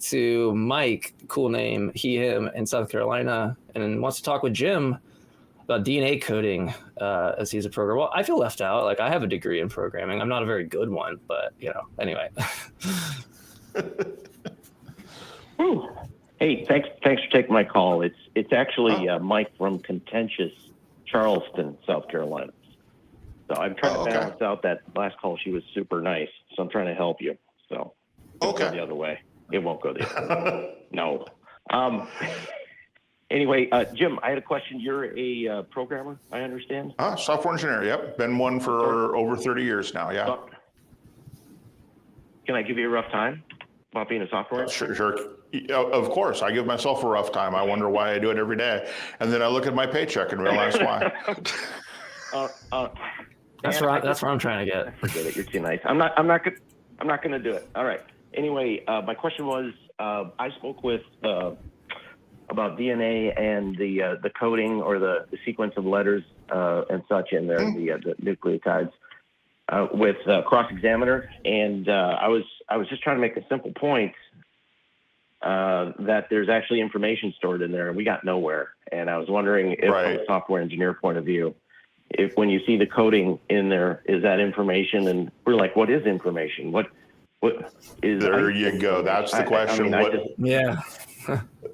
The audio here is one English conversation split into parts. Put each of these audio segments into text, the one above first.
to Mike, cool name, he, him, in South Carolina, and wants to talk with Jim about DNA coding, as he's a programmer. Well, I feel left out. Like, I have a degree in programming. I'm not a very good one, but, anyway. Hey, thanks for taking my call. It's actually Mike from contentious Charleston, South Carolina. So I'm trying to balance out that last call. She was super nice, so I'm trying to help you. So it'll go the other way. It won't go the other way. No. Anyway, Jim, I had a question. You're a programmer, I understand? Software engineer, yep. Been one for over 30 years now, yeah. Can I give you a rough time about being a software engineer? Sure. Of course. I give myself a rough time. I wonder why I do it every day. And then I look at my paycheck and realize why. That's where I'm trying to get. Forget it. You're too nice. I'm not going to do it. All right. Anyway, my question was, I spoke with about DNA and the coding or the sequence of letters and such in there, the nucleotides with Cross-Examiner, and I was just trying to make a simple point that there's actually information stored in there, and we got nowhere. And I was wondering if, from a software engineer point of view, if when you see the coding in there, is that information? And we're like, what is information? What is? There you go. That's the question.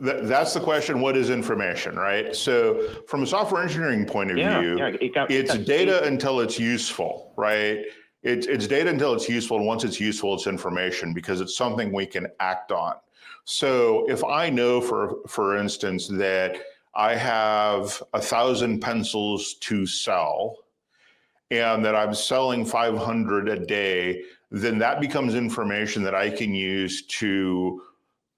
That's the question. What is information, right? So from a software engineering point of view, it's data until it's useful, right? It's data until it's useful. And once it's useful, it's information because it's something we can act on. So if I know, for instance, that I have 1,000 pencils to sell and that I'm selling 500 a day, then that becomes information that I can use to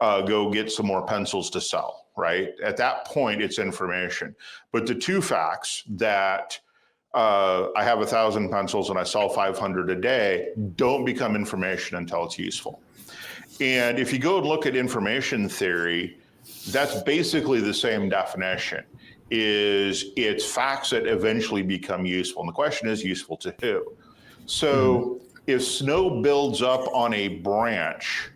go get some more pencils to sell, right? At that point, it's information. But the two facts that I have 1,000 pencils and I sell 500 a day don't become information until it's useful. And if you go and look at information theory, that's basically the same definition. It's facts that eventually become useful. And the question is, useful to who? So if snow builds up on a branch,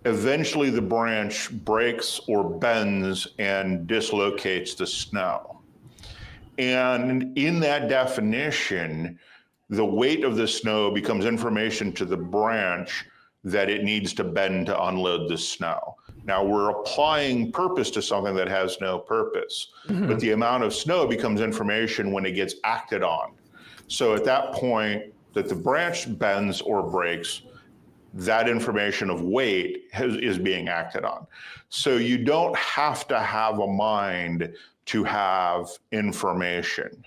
eventually the branch breaks or bends and dislocates the snow. And in that definition, the weight of the snow becomes information to the branch that it needs to bend to unload the snow. Now we're applying purpose to something that has no purpose, but the amount of snow becomes information when it gets acted on. So at that point that the branch bends or breaks, that information of weight is being acted on. So you don't have to have a mind to have information.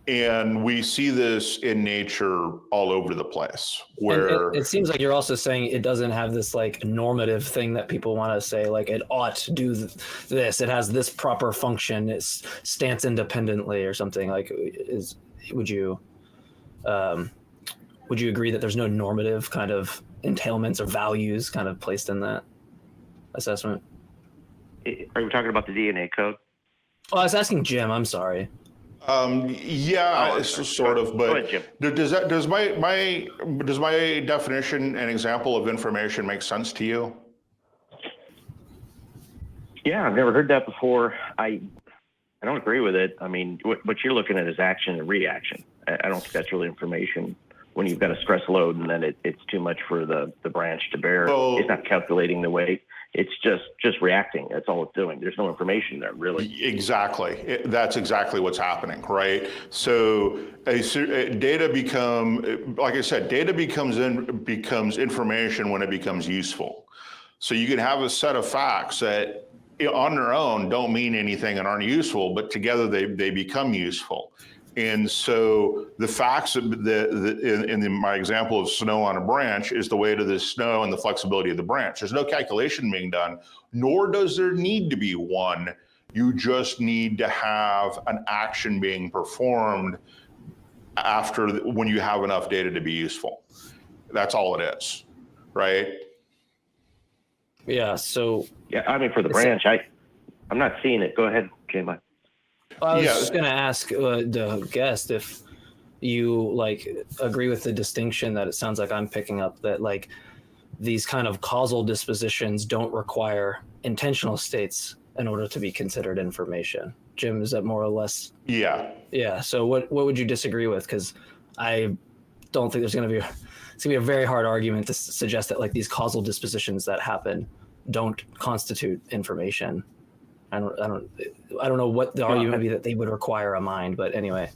And we see this in nature all over the place. Where it seems like you're also saying it doesn't have this like normative thing that people want to say, like it ought to do this. It has this proper function. It stands independently or something. Like, would you agree that there's no normative kind of entailments or values kind of placed in that assessment? Are you talking about the DNA code? Oh, I was asking Jim. I'm sorry. It's sort of, but ahead, does my definition and example of information make sense to you? Yeah, I've never heard that before. I don't agree with it. I mean, what you're looking at is action and reaction. I don't think that's really information when you've got a stress load and then it's too much for the branch to bear. It's not calculating the weight. It's just reacting. That's all it's doing. There's no information there, really. Exactly. That's exactly what's happening, right? So data becomes information when it becomes useful. So you can have a set of facts that on their own don't mean anything and aren't useful, but together they become useful. And so the facts in my example of snow on a branch is the weight of the snow and the flexibility of the branch. There's no calculation being done, nor does there need to be one. You just need to have an action being performed when you have enough data to be useful. That's all it is, right? Yeah. So I mean, for the branch, I'm not seeing it. Go ahead, JMike. I was just going to ask the guest if you agree with the distinction that it sounds like I'm picking up, that these kind of causal dispositions don't require intentional states in order to be considered information. Jim, is that more or less? Yeah. Yeah. So what would you disagree with? Because I don't think it's going to be a very hard argument to suggest that like these causal dispositions that happen don't constitute information. I don't know what the argument would be that they would require a mind, but anyway.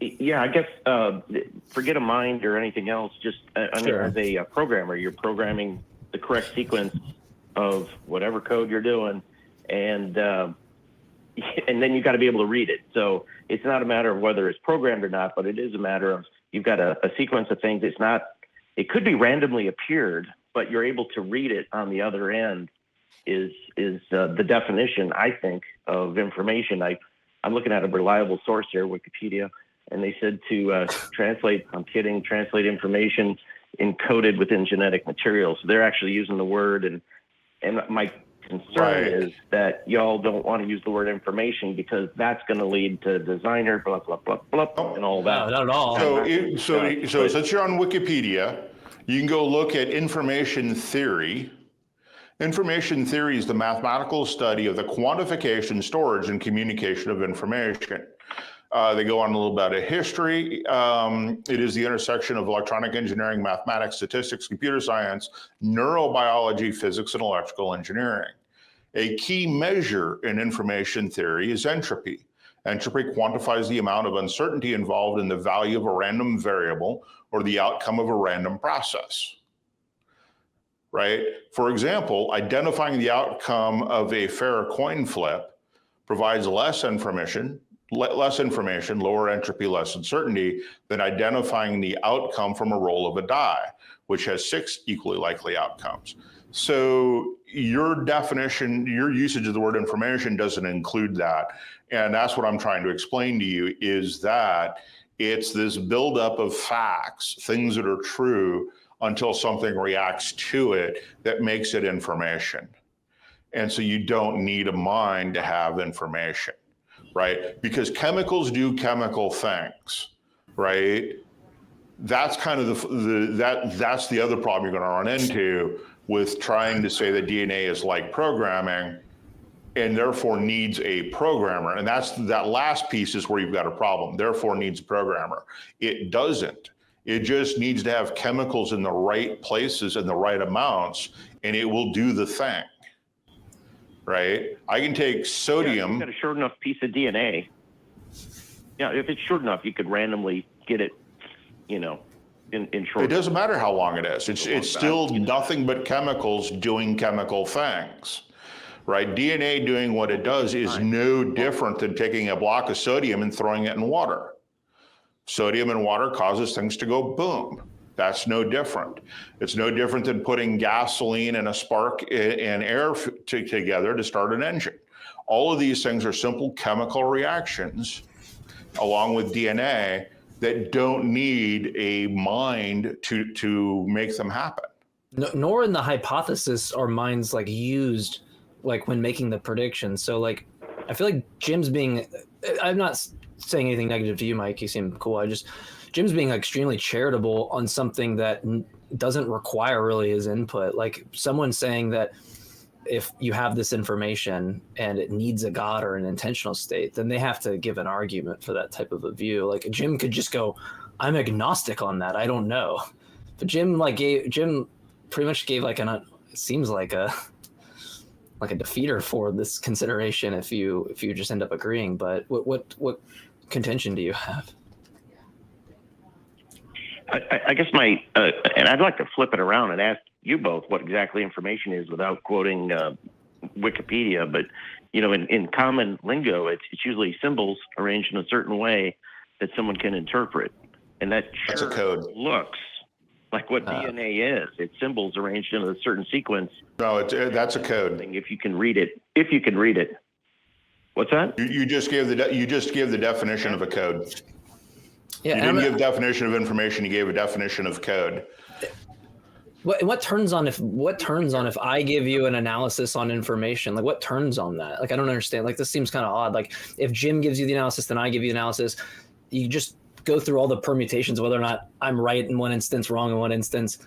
Yeah, I guess forget a mind or anything else. Just Sure. As a programmer, you're programming the correct sequence of whatever code you're doing, and then you got to be able to read it. So it's not a matter of whether it's programmed or not, but it is a matter of you've got a sequence of things. It could be randomly appeared, but you're able to read it on the other end. Is the definition, I think, of information. I'm looking at a reliable source here, Wikipedia, and they said to translate information encoded within genetic material. So they're actually using the word, and my concern is that y'all don't want to use the word information because that's going to lead to designer, blah, blah, blah, blah, and all that. No, not at all. So since you're on Wikipedia, you can go look at information theory. Information theory is the mathematical study of the quantification, storage, and communication of information. They go on a little bit of history. It is the intersection of electronic engineering, mathematics, statistics, computer science, neurobiology, physics, and electrical engineering. A key measure in information theory is entropy. Entropy quantifies the amount of uncertainty involved in the value of a random variable or the outcome of a random process. Right? For example, identifying the outcome of a fair coin flip provides less information, lower entropy, less uncertainty than identifying the outcome from a roll of a die, which has 6 equally likely outcomes. So your definition, your usage of the word information doesn't include that. And that's what I'm trying to explain to you is that it's this buildup of facts, things that are true, until something reacts to it that makes it information. And so you don't need a mind to have information, right? Because chemicals do chemical things, right? That's kind of that's the other problem you're going to run into with trying to say that DNA is like programming and therefore needs a programmer. And that last piece is where you've got a problem, therefore needs a programmer. It doesn't. It just needs to have chemicals in the right places and the right amounts, and it will do the thing, right? I can take sodium. Yeah, you've got a short enough piece of DNA. Yeah, if it's short enough, you could randomly get it, in short. It doesn't matter how long it is. It's still nothing but chemicals doing chemical things, right? DNA doing what it does is no different than taking a block of sodium and throwing it in water. Sodium in water causes things to go boom. That's no different. It's no different than putting gasoline and a spark and air together to start an engine. All of these things are simple chemical reactions, along with DNA, that don't need a mind to make them happen. No, nor in the hypothesis are minds like used like when making the predictions. So like, I feel like Jim's being, I'm not saying anything negative to you, Mike. You seem cool. Jim's being extremely charitable on something that doesn't require really his input. Like someone saying that if you have this information and it needs a God or an intentional state, then they have to give an argument for that type of a view. Like Jim could just go, I'm agnostic on that. I don't know. But Jim pretty much gave like it seems like a defeater for this consideration if you just end up agreeing. But what contention do you have? I guess and I'd like to flip it around and ask you both what exactly information is without quoting Wikipedia. But, in common lingo, it's usually symbols arranged in a certain way that someone can interpret. And that's a code. Looks like what DNA is. It's symbols arranged in a certain sequence. No, that's a code. If you can read it. What's that? You just gave the definition of a code. Yeah, you didn't give definition of information. You gave a definition of code. What turns on if I give you an analysis on information? Like what turns on that? Like I don't understand. Like this seems kind of odd. Like if Jim gives you the analysis, then I give you the analysis. You just go through all the permutations, whether or not I'm right in one instance, wrong in one instance,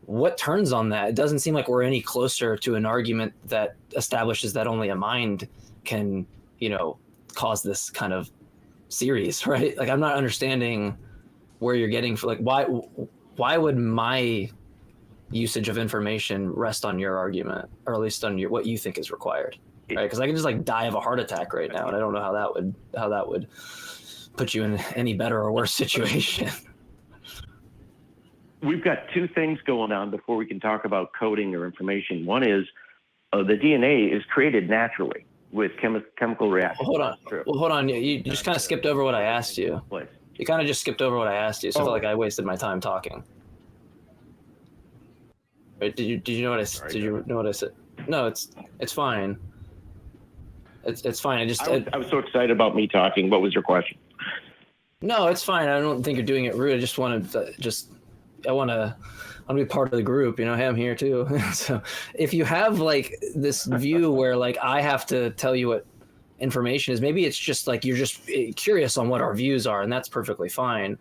what turns on that? It doesn't seem like we're any closer to an argument that establishes that only a mind can, cause this kind of series, right? Like, I'm not understanding where you're getting for, like, why would my usage of information rest on your argument, or at least on what you think is required, right? Because I can just like die of a heart attack right now, and I don't know how that would put you in any better or worse situation. We've got two things going on before we can talk about coding or information. One is the DNA is created naturally with chemical reactions. Hold on. You just kind of skipped over what I asked you. What? You kind of just skipped over what I asked you, so I felt like I wasted my time talking. Right, did you know what I said? No, it's fine. It's fine. I was so excited about me talking. What was your question? No, it's fine. I don't think you're doing it rude. I just want to I want to be part of the group. Hey, I'm here too. So if you have like this view where like I have to tell you what information is, maybe it's just like you're just curious on what our views are, and that's perfectly fine.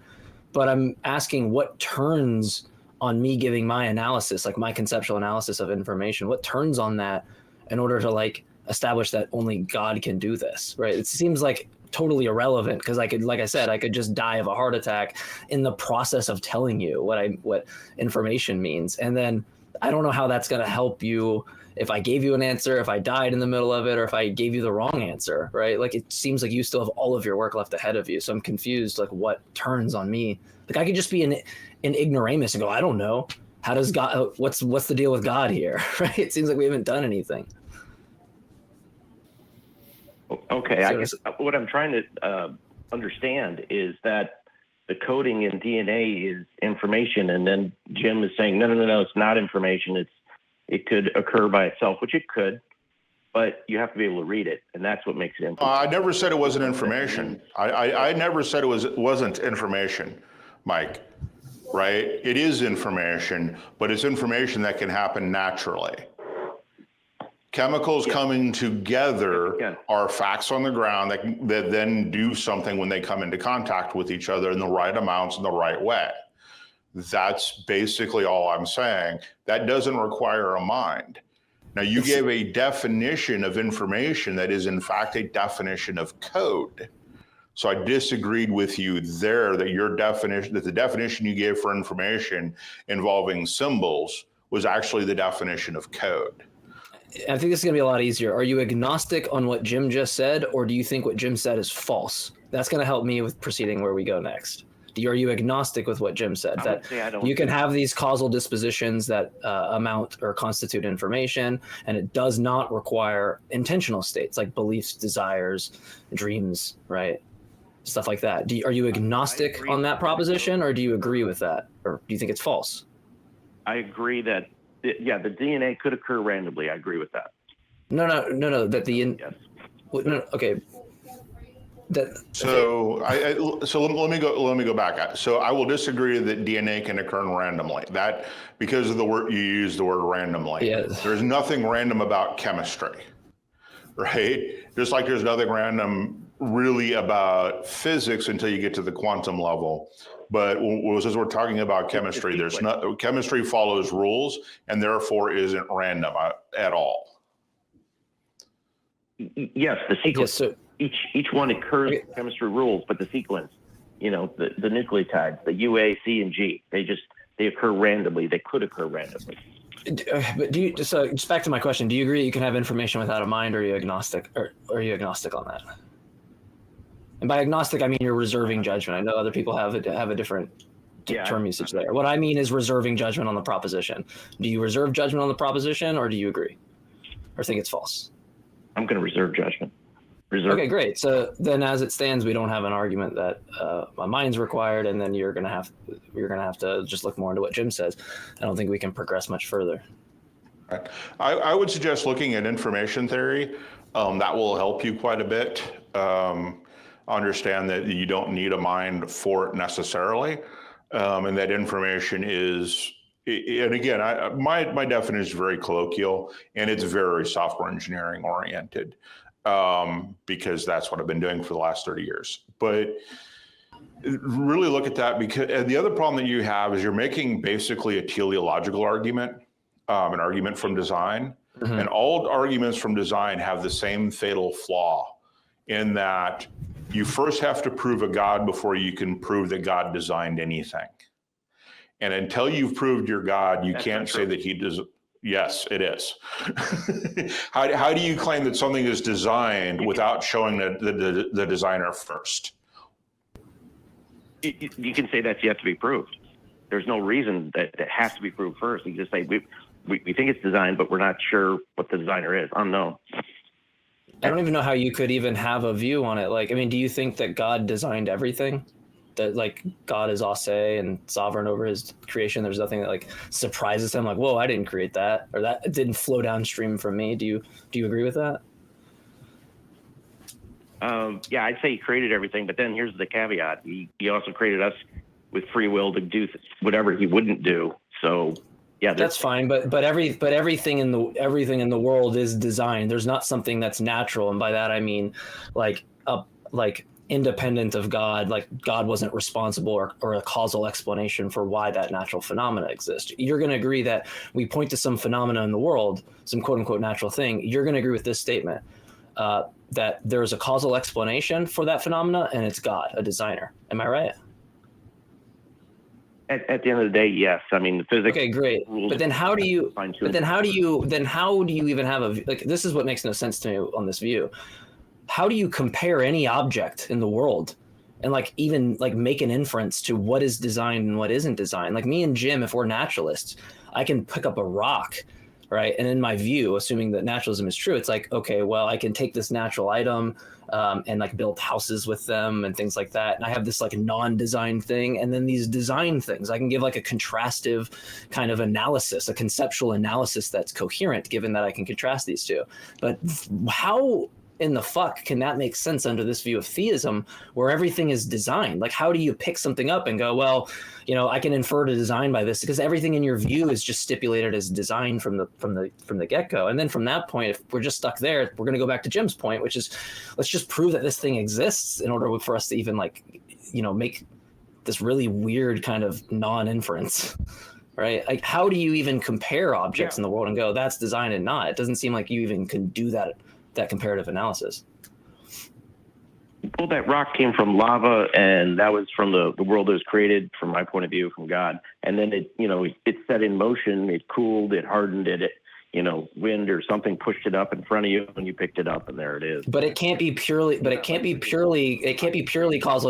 But I'm asking what turns on me giving my analysis, like my conceptual analysis of information, what turns on that in order to like establish that only God can do this, right? It seems like totally irrelevant because I could, like I said, I could just die of a heart attack in the process of telling you what information means. And then I don't know how that's going to help you if I gave you an answer, if I died in the middle of it, or if I gave you the wrong answer, right? Like it seems like you still have all of your work left ahead of you. So I'm confused, like what turns on me? Like I could just be an ignoramus and go, I don't know. How does God, what's the deal with God here, right? It seems like we haven't done anything. Okay, I guess what I'm trying to understand is that the coding in DNA is information, and then Jim is saying, no, it's not information. It could occur by itself, which it could, but you have to be able to read it, and that's what makes it information. I never said it wasn't information. I never said it wasn't information, Mike, right? It is information, but it's information that can happen naturally. Chemicals coming together are facts on the ground that then do something when they come into contact with each other in the right amounts in the right way. That's basically all I'm saying. That doesn't require a mind. Now, you gave a definition of information that is in fact a definition of code. So I disagreed with you there that the definition you gave for information involving symbols was actually the definition of code. I think this is going to be a lot easier. Are you agnostic on what Jim just said, or do you think what Jim said is false? That's going to help me with proceeding where we go next. Are you agnostic with what Jim said? That you can have these causal dispositions that amount or constitute information, and it does not require intentional states like beliefs, desires, dreams, right? Stuff like that. Are you agnostic on that proposition, or do you agree with that? Or do you think it's false? I agree that the DNA could occur randomly. I agree with that. No. That yes. No, okay. So let me go back. So I will disagree that DNA can occur randomly. That because of the word you use, the word randomly. Yes. There's nothing random about chemistry, right? Just like there's nothing random really about physics until you get to the quantum level. But as we're talking about chemistry, chemistry follows rules and therefore isn't random at all. Yes, the sequence. Yes, so, each one occurs in chemistry rules, but the sequence, the nucleotides, the U, A, C, and G, they occur randomly. They could occur randomly. But just back to my question, do you agree you can have information without a mind, or are you agnostic, or are you agnostic on that? And by agnostic, I mean you're reserving judgment. I know other people have a different term usage there. What I mean is reserving judgment on the proposition. Do you reserve judgment on the proposition, or do you agree, or think it's false? I'm going to reserve judgment. Okay, great. So then, as it stands, we don't have an argument that a mind's required, and then you're going to have to just look more into what Jim says. I don't think we can progress much further. Right. I would suggest looking at information theory. That will help you quite a bit. Understand that you don't need a mind for it necessarily, and that information is. And again, my definition is very colloquial, and it's very software engineering oriented, because that's what I've been doing for the last 30 years. But really look at that, because the other problem that you have is you're making basically a teleological argument, an argument from design. And all arguments from design have the same fatal flaw in that you first have to prove a God before you can prove that God designed anything. And until you've proved your God, you can't say that he does. Yes, it is. How do you claim that something is designed without showing the designer first? You can say that's yet to be proved. There's no reason that it has to be proved first. You just say, we think it's designed, but we're not sure what the designer is. Unknown. I don't even know how you could even have a view on it. Like, I mean, do you think that God designed everything? That like God is ase and sovereign over his creation? There's nothing that like surprises him. Like, whoa, I didn't create that, or that didn't flow downstream from me. Do you agree with that? Yeah, I'd say he created everything, but then here's the caveat: he also created us with free will to do whatever he wouldn't do. So, yeah, that's fine. But everything in the world is designed. There's not something that's natural, and by that I mean like independent of God. Like God wasn't responsible or a causal explanation for why that natural phenomena exists. You're going to agree that we point to some phenomena in the world, some quote unquote natural thing. You're going to agree with this statement. That there's a causal explanation for that phenomena, and it's God, a designer. Am I right? At the end of the day, yes. I mean, the physics. Okay, great. But then how do you? How do you even have a like? This is what makes no sense to me on this view. How do you compare any object in the world, and like even like make an inference to what is designed and what isn't designed? Like me and Jim, if we're naturalists, I can pick up a rock. Right. And in my view, assuming that naturalism is true, it's like, OK, well, I can take this natural item and like build houses with them and things like that. And I have this like non-design thing. And then these design things, I can give like a contrastive kind of analysis, a conceptual analysis that's coherent, given that I can contrast these two. But how in the fuck can that make sense under this view of theism where everything is designed? Like, how do you pick something up and go, well, you know, I can infer to design by this, because everything in your view is just stipulated as design from the get-go. And then from that point, if we're just stuck there, we're going to go back to Jim's point, which is let's just prove that this thing exists in order for us to even like, you know, make this really weird kind of non-inference, right? Like, how do you even compare objects in the world and go, that's designed and not? It doesn't seem like you even can do that comparative analysis. Well, that rock came from lava, and that was from the world that was created, from my point of view, from God. And then it set in motion, it cooled, it hardened, wind or something pushed it up in front of you, and you picked it up, and there it is. But it can't be purely causal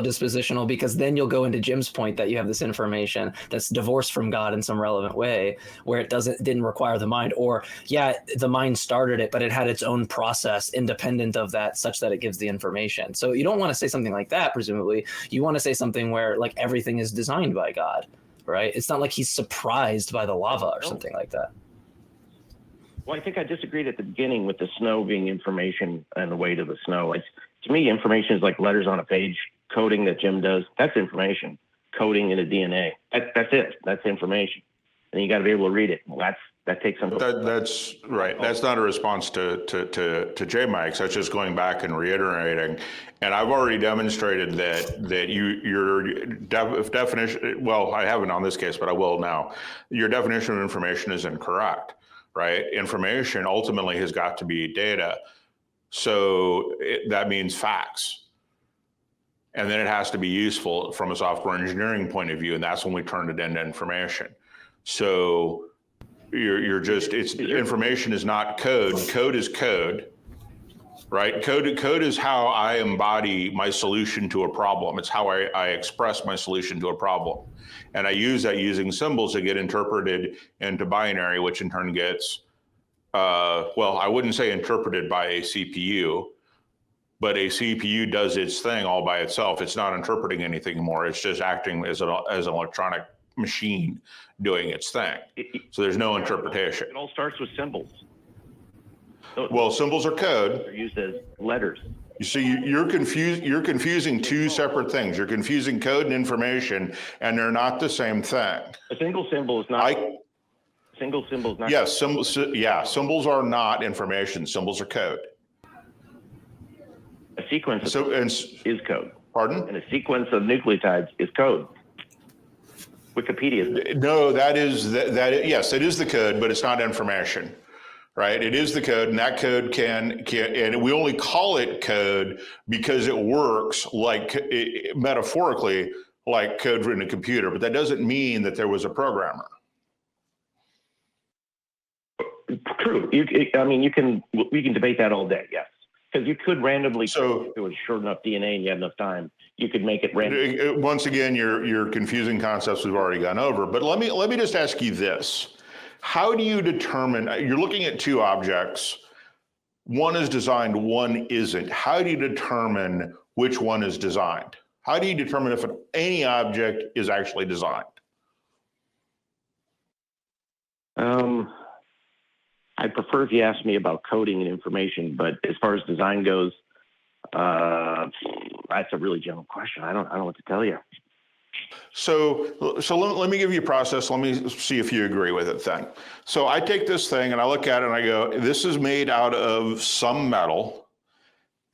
dispositional, because then you'll go into Jim's point that you have this information that's divorced from God in some relevant way, where it didn't require the mind, or the mind started it, but it had its own process independent of that, such that it gives the information. So you don't want to say something like that. Presumably, you want to say something where like everything is designed by God, right? It's not like he's surprised by the lava or something like that. Well, I think I disagreed at the beginning with the snow being information and the weight of the snow. To me, information is like letters on a page. Coding that Jim does, that's information. Coding in a DNA, that's it. That's information. And you got to be able to read it. Well, that takes some. That's right. That's not a response to JMike. So it's just going back and reiterating. And I've already demonstrated that your definition. Well, I haven't on this case, but I will now. Your definition of information is incorrect. Right? Information ultimately has got to be data. So that means facts. And then it has to be useful from a software engineering point of view. And that's when we turn it into information. So information is not code. Code is code, right? Code is how I embody my solution to a problem. It's how I express my solution to a problem. And I use that using symbols that get interpreted into binary, which in turn gets, I wouldn't say interpreted by a CPU, but a CPU does its thing all by itself. It's not interpreting anything more. It's just acting as an electronic machine doing its thing. So there's no interpretation. It all starts with symbols. Well, symbols are code. They're used as letters. You see, you're confusing two separate things. You're confusing code and information, and they're not the same thing. A single symbol is not. Yes, symbols are not information. Symbols are code. A sequence is code. Pardon? And a sequence of nucleotides is code. Wikipedia. No, yes, it is the code, but it's not information, right? It is the code, and that code can, and we only call it code because it works metaphorically like code written in a computer, but that doesn't mean that there was a programmer. True. We can debate that all day. Yes, because you could randomly. So if it was short enough DNA and you had enough time, you could make it random. Once again, you're confusing concepts we've already gone over. But let me just ask you this: how do you determine? You're looking at two objects. One is designed, one isn't. How do you determine which one is designed? How do you determine if any object is actually designed? I'd prefer if you asked me about coding and information, but as far as design goes, that's a really general question. I don't know what to tell you. So let me give you a process. Let me see if you agree with it then. So I take this thing and I look at it and I go, this is made out of some metal.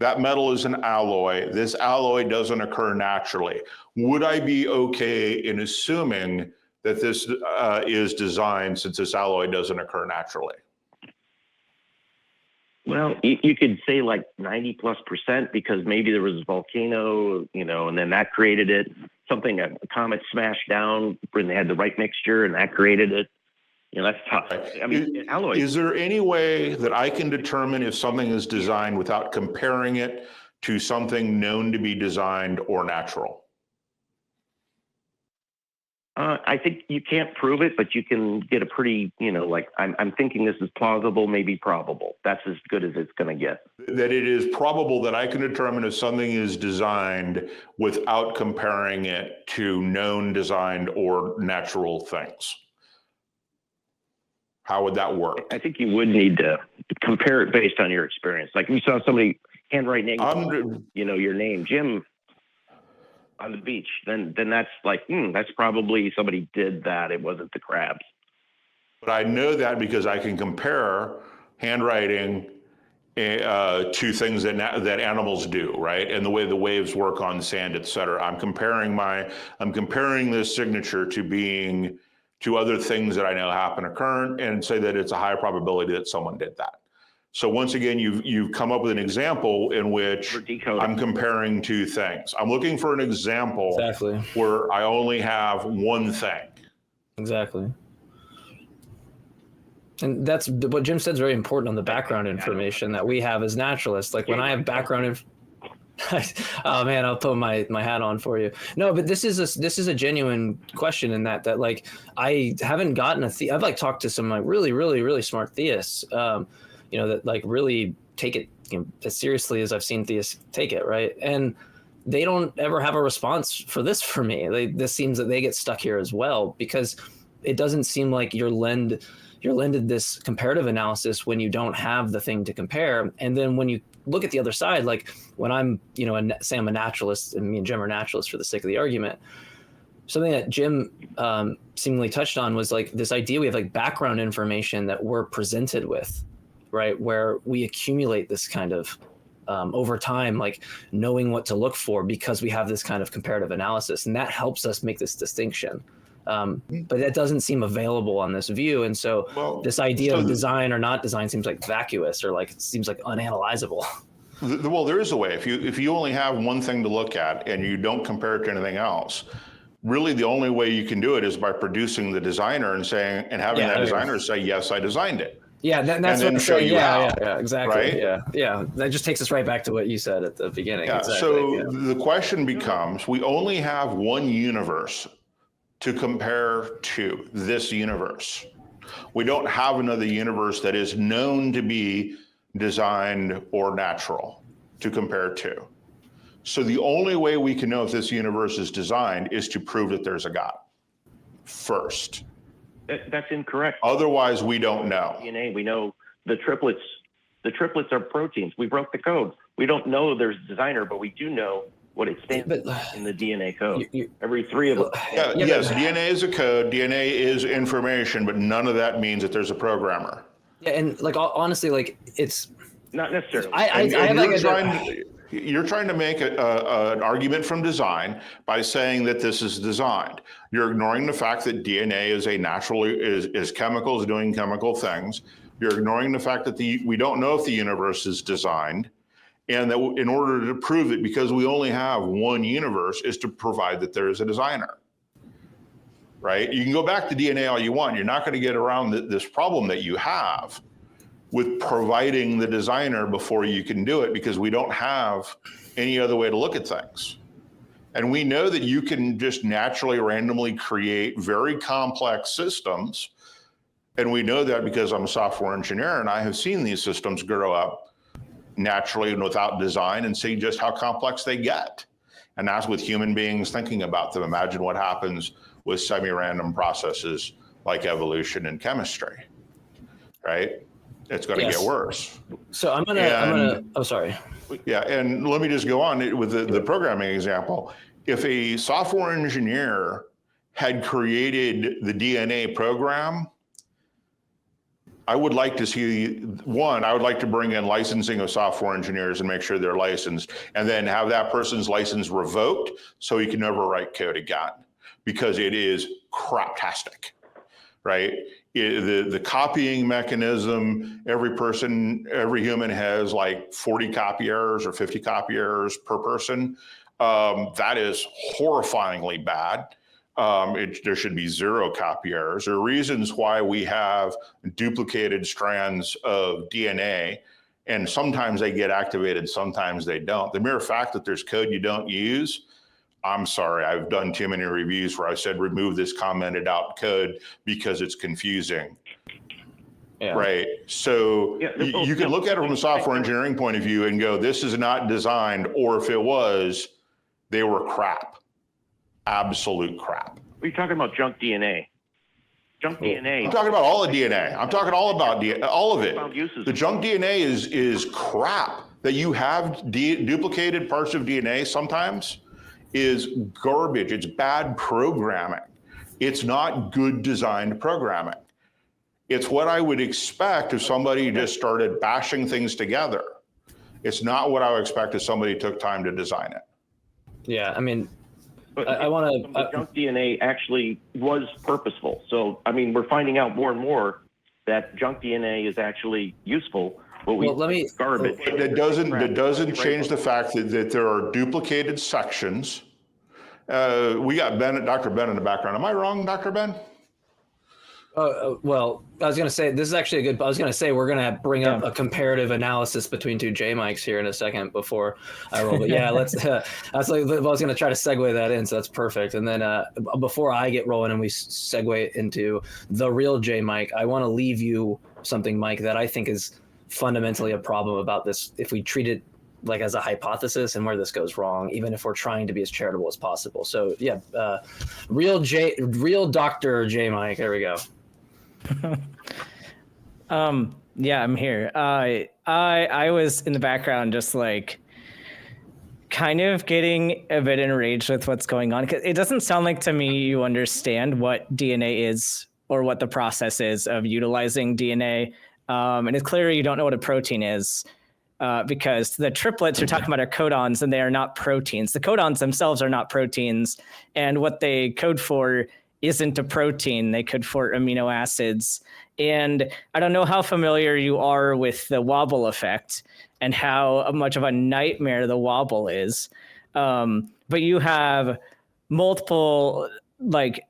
That metal is an alloy. This alloy doesn't occur naturally. Would I be okay in assuming that this is designed since this alloy doesn't occur naturally? Well, you could say like 90+% because maybe there was a volcano, and then that created it. A comet smashed down when they had the right mixture and that created it. That's tough. I mean, alloys. Is there any way that I can determine if something is designed without comparing it to something known to be designed or natural? I think you can't prove it, but you can get a pretty, I'm thinking this is plausible, maybe probable. That's as good as it's going to get. That it is probable that I can determine if something is designed without comparing it to known, designed, or natural things. How would that work? I think you would need to compare it based on your experience. Like if you saw somebody handwriting, your name, Jim, on the beach, then that's like, that's probably somebody did that. It wasn't the crabs. But I know that because I can compare handwriting to things that animals do, right? And the way the waves work on sand, et cetera. I'm comparing this signature to other things that I know happen occur and say that it's a high probability that someone did that. So once again, you've come up with an example in which I'm comparing two things. I'm looking for an example where I only have one thing. Exactly. And that's what Jim said is very important on the background information that we have as naturalists. Like when I have background oh man, I'll put my hat on for you. No, but this is a genuine question in that like I haven't gotten I've like talked to some like really, really, really smart theists, that like really take it as seriously as I've seen theists take it, right? And they don't ever have a response for this for me. This seems that they get stuck here as well because it doesn't seem like you're lended this comparative analysis when you don't have the thing to compare. And then when you look at the other side, like when I'm, say I'm a naturalist and me and Jim are naturalists for the sake of the argument, something that Jim seemingly touched on was like this idea we have like background information that we're presented with, right? Where we accumulate this kind of over time, like knowing what to look for because we have this kind of comparative analysis, and that helps us make this distinction. But that doesn't seem available on this view. And so this idea of design or not design seems like vacuous or like it seems like unanalyzable. Well, there is a way. If you only have one thing to look at and you don't compare it to anything else, really the only way you can do it is by producing the designer and having that designer say, yes, I designed it. Yeah, that's what I'm saying. Yeah, exactly. Right? Yeah. That just takes us right back to what you said at the beginning. Yeah. Exactly. So the question becomes, we only have one universe to compare to, this universe. We don't have another universe that is known to be designed or natural to compare to. So the only way we can know if this universe is designed is to prove that there's a God first. That's incorrect. Otherwise, we don't know. DNA, we know the triplets are proteins. We broke the code. We don't know there's a designer, but we do know what it stands in the DNA code. Every three of them. Yes, DNA is a code. DNA is information, but none of that means that there's a programmer. Yeah, and like honestly, like it's not necessarily. You're trying to make an argument from design by saying that this is designed. You're ignoring the fact that DNA is a is chemicals doing chemical things. You're ignoring the fact that we don't know if the universe is designed, and that in order to prove it, because we only have one universe, is to provide that there is a designer. Right? You can go back to DNA all you want. You're not going to get around this problem that you have with providing the designer before you can do it, because we don't have any other way to look at things. And we know that you can just naturally, randomly create very complex systems. And we know that because I'm a software engineer and I have seen these systems grow up naturally and without design and see just how complex they get. And that's with human beings thinking about them. Imagine what happens with semi-random processes like evolution and chemistry, right? It's going to get worse. So I'm gonna, oh, sorry. Yeah, and let me just go on with the programming example. If a software engineer had created the DNA program, I would like to see, I would like to bring in licensing of software engineers and make sure they're licensed, and then have that person's license revoked so he can never write code again, because it is craptastic, right? The copying mechanism, every human has like 40 copy errors or 50 copy errors per person. That is horrifyingly bad. There should be 0 copy errors. There are reasons why we have duplicated strands of DNA, and sometimes they get activated, sometimes they don't. The mere fact that there's code you don't use, I'm sorry, I've done too many reviews where I said, remove this commented out code because it's confusing. Yeah. Right. So you can look at it from a software engineering point of view and go, this is not designed, or if it was, they were crap. Absolute crap. Are you talking about junk DNA? Junk DNA. I'm talking about all the DNA. I'm talking all about all of it. The junk DNA is crap. That you have duplicated parts of DNA sometimes is garbage. It's bad programming. It's not good designed programming. It's what I would expect if somebody just started bashing things together. It's not what I would expect if somebody took time to design it. Yeah, I mean, but I want to. The junk DNA actually was purposeful. So, I mean, we're finding out more and more that junk DNA is actually useful. But garbage. That doesn't change the fact that there are duplicated sections. We got Dr. Ben in the background. Am I wrong, Dr. Ben? Well, I was going to say, this is actually a good, I was going to say, we're going to bring up a comparative analysis between two JMikes here in a second before I roll. But yeah, let's, that's like, I was going to try to segue that in. So that's perfect. And then before I get rolling and we segue into the real JMike, I want to leave you something, Mike, that I think is fundamentally a problem about this. If we treat it like as a hypothesis and where this goes wrong, even if we're trying to be as charitable as possible. So yeah, real Dr. JMike, there we go. Yeah, I'm here. I was in the background just like kind of getting a bit enraged with what's going on. It doesn't sound like to me you understand what DNA is or what the process is of utilizing DNA. And it's clear you don't know what a protein is because the triplets you're talking about are codons and they are not proteins. The codons themselves are not proteins, and what they code for isn't a protein. They code for amino acids. And I don't know how familiar you are with the wobble effect and how much of a nightmare the wobble is. But you have multiple like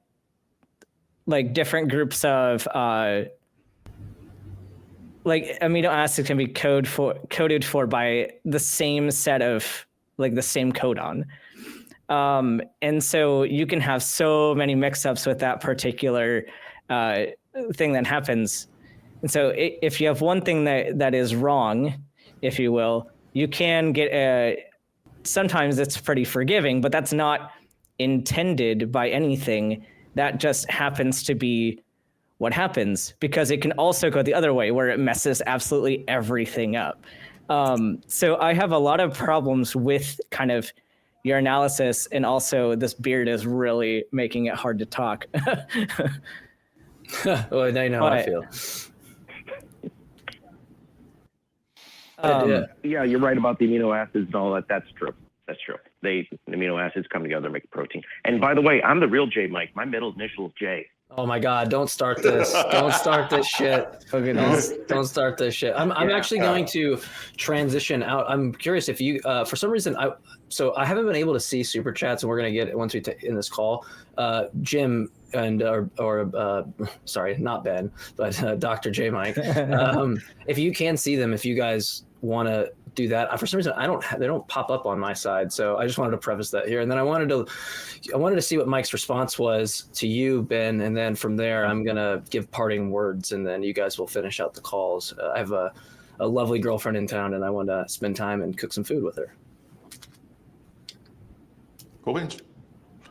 different groups of like amino acids can be coded for by the same set of like the same codon. And so you can have so many mix-ups with that particular thing that happens. And so if you have one thing that is wrong, if you will, you can get sometimes it's pretty forgiving, but that's not intended by anything. That just happens to be what happens, because it can also go the other way where it messes absolutely everything up. So I have a lot of problems with kind of your analysis, and also this beard is really making it hard to talk. Well, now you know how I feel. Yeah, you're right about the amino acids and all that. That's true. That's true. The amino acids come together to make a protein. And by the way, I'm the real JMike. My middle initial is J. Oh my God! Don't start this! Don't start this shit! Okay, don't start this shit! I'm actually going to transition out. I'm curious if you, for some reason, I haven't been able to see super chats, and we're gonna get it once we in this call. Jim and sorry, not Ben, but Dr. JMike. If you can see them, if you guys want to do that, for some reason they don't pop up on my side, so I just wanted to preface that here, and then I wanted to see what Mike's response was to you, Ben, and then from there I'm gonna give parting words, and then you guys will finish out the calls. I have a lovely girlfriend in town, and I want to spend time and cook some food with her. Cool beans.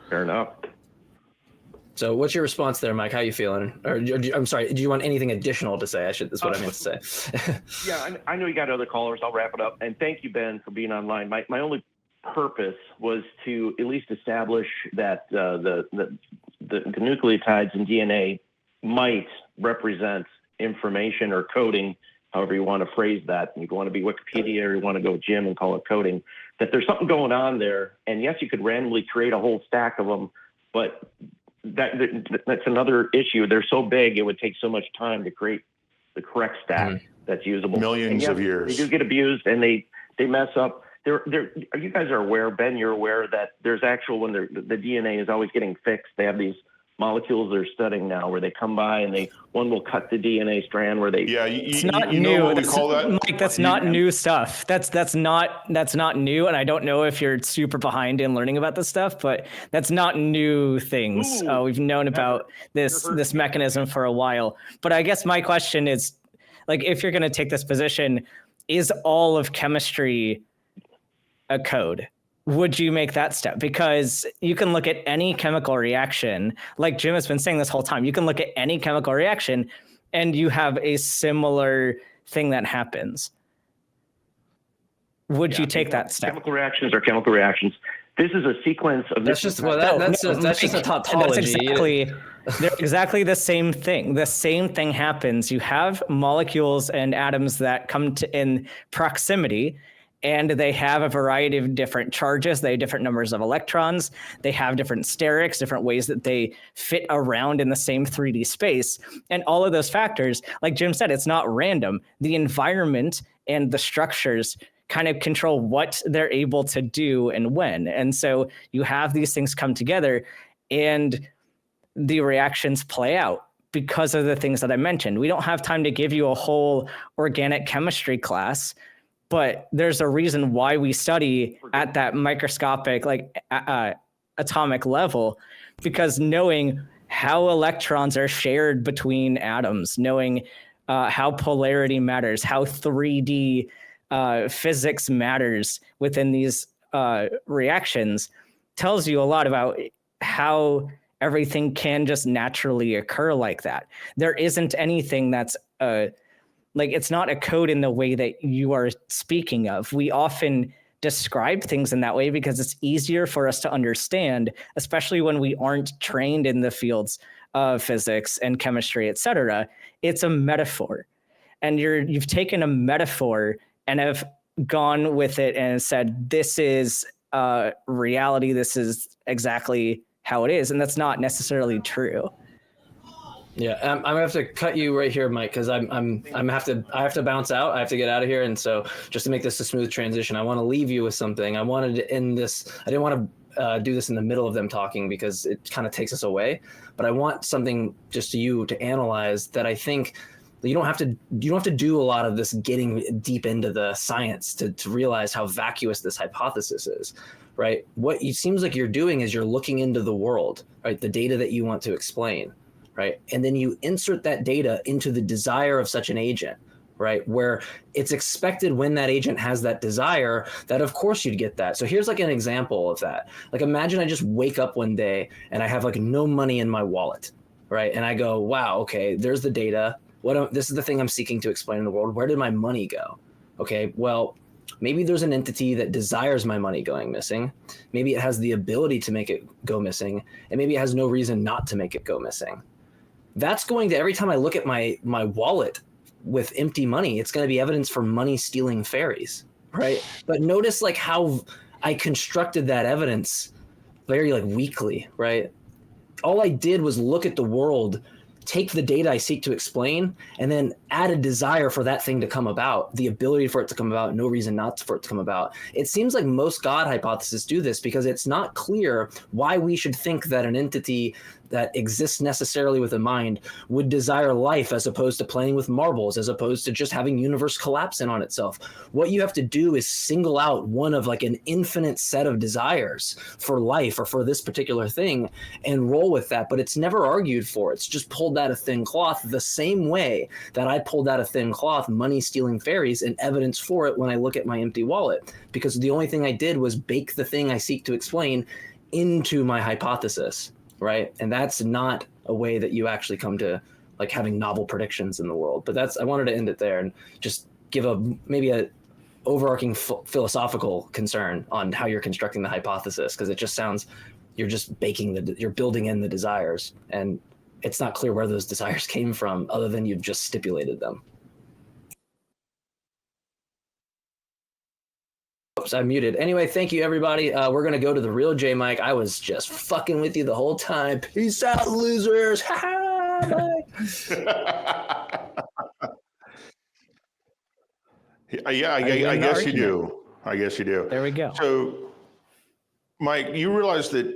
Fair enough. So what's your response there, Mike? How you feeling? Or I'm sorry, do you want anything additional to say? That's what I meant to say. Yeah, I know you got other callers. I'll wrap it up. And thank you, Ben, for being online. My only purpose was to at least establish that the nucleotides in DNA might represent information or coding, however you want to phrase that. If you want to be Wikipedia or you want to go Jim and call it coding, that there's something going on there. And yes, you could randomly create a whole stack of them, but that's another issue. They're so big, it would take so much time to create the correct stack that's usable. Millions of years. They do get abused and they mess up. You guys are aware, Ben, you're aware that there's when the DNA is always getting fixed. They have these molecules they're studying now where they come by and one will cut the DNA strand where they. Yeah, it's not new. Know what we call that? Mike, that's not new stuff. That's not new. And I don't know if you're super behind in learning about this stuff, but that's not new things. We've known about this mechanism for a while. But I guess my question is, like, if you're going to take this position, is all of chemistry a code? Would you make that step? Because you can look at any chemical reaction, like Jim has been saying this whole time, you can look at any chemical reaction and you have a similar thing that happens. Would you take that step? Chemical reactions are chemical reactions. This is a sequence of. That's just a tautology. They're exactly the same thing. The same thing happens. You have molecules and atoms that come in proximity, and they have a variety of different charges. They have different numbers of electrons. They have different sterics, different ways that they fit around in the same 3D space. And all of those factors, like Jim said, it's not random. The environment and the structures kind of control what they're able to do and when. And so you have these things come together and the reactions play out because of the things that I mentioned. We don't have time to give you a whole organic chemistry class, but there's a reason why we study at that microscopic, atomic level, because knowing how electrons are shared between atoms, knowing how polarity matters, how 3D physics matters within these reactions tells you a lot about how everything can just naturally occur like that. There isn't anything that's it's not a code in the way that you are speaking of. We often describe things in that way because it's easier for us to understand, especially when we aren't trained in the fields of physics and chemistry, et cetera. It's a metaphor. And you've taken a metaphor and have gone with it and said, this is reality. This is exactly how it is. And that's not necessarily true. Yeah, I'm gonna have to cut you right here, Mike, because I have to bounce out. I have to get out of here, and so just to make this a smooth transition, I want to leave you with something. I wanted to end this. I didn't want to do this in the middle of them talking because it kind of takes us away. But I want something just to you to analyze that I think you don't have to do a lot of this getting deep into the science to realize how vacuous this hypothesis is, right? What it seems like you're doing is you're looking into the world, right? The data that you want to explain. Right. And then you insert that data into the desire of such an agent, right? Where it's expected when that agent has that desire that, of course, you'd get that. So here's like an example of that. Like, imagine I just wake up one day and I have like no money in my wallet. Right. And I go, wow, OK, there's the data. This is the thing I'm seeking to explain in the world. Where did my money go? OK, well, maybe there's an entity that desires my money going missing. Maybe it has the ability to make it go missing. And maybe it has no reason not to make it go missing. That's going to, every time I look at my wallet with empty money. It's going to be evidence for money stealing fairies, right? But notice like how I constructed that evidence very like weakly, right? All I did was look at the world, take the data I seek to explain, and then add a desire for that thing to come about, the ability for it to come about, no reason not for it to come about. It seems like most God hypotheses do this because it's not clear why we should think that an entity that exists necessarily with a mind would desire life as opposed to playing with marbles, as opposed to just having universe collapse in on itself. What you have to do is single out one of like an infinite set of desires for life or for this particular thing and roll with that. But it's never argued for. It's just pulled out of thin cloth the same way that I pulled out of thin cloth money stealing fairies and evidence for it when I look at my empty wallet, because the only thing I did was bake the thing I seek to explain into my hypothesis. Right. And that's not a way that you actually come to like having novel predictions in the world. But I wanted to end it there and just give maybe a overarching philosophical concern on how you're constructing the hypothesis, because it just sounds you're just you're building in the desires, and it's not clear where those desires came from other than you've just stipulated them. Oops, I muted. Anyway, thank you, everybody. We're going to go to the real JMike. I was just fucking with you the whole time. Peace out, losers. Bye. Yeah, I guess you do. I guess you do. There we go. So, Mike, you realize that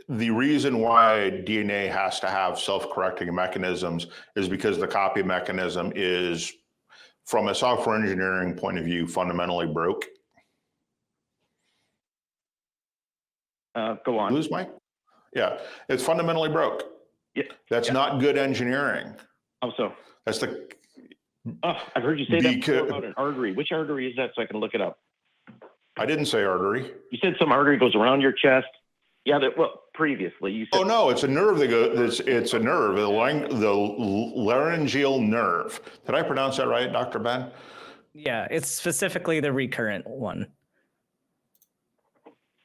the reason why DNA has to have self-correcting mechanisms is because the copy mechanism is, from a software engineering point of view, fundamentally broke. Go on. Lose Mike? Yeah, it's fundamentally broke. Yeah. That's not good engineering. How so? That's the. Oh, I've heard you say that before about an artery. Which artery is that so I can look it up? I didn't say artery. You said some artery goes around your chest. Yeah, previously you said. Oh no, it's a nerve that goes. It's a nerve, the laryngeal nerve. Did I pronounce that right, Dr. Ben? Yeah, it's specifically the recurrent one.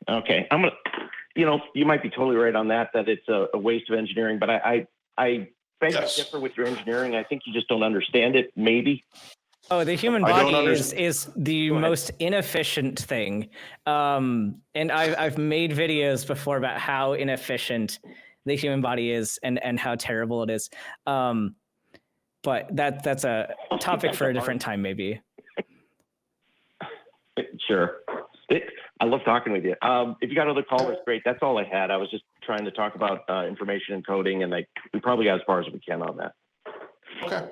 Okay, I'm gonna. You might be totally right on that it's a waste of engineering, but I beg to differ with your engineering. I think you just don't understand it, maybe. Oh, the human body is the most inefficient thing. And I've made videos before about how inefficient the human body is and how terrible it is. But that's a topic for a different time, maybe. Sure. I love talking with you. If you got other callers, great. That's all I had. I was just trying to talk about information and coding, and we probably got as far as we can on that. Okay.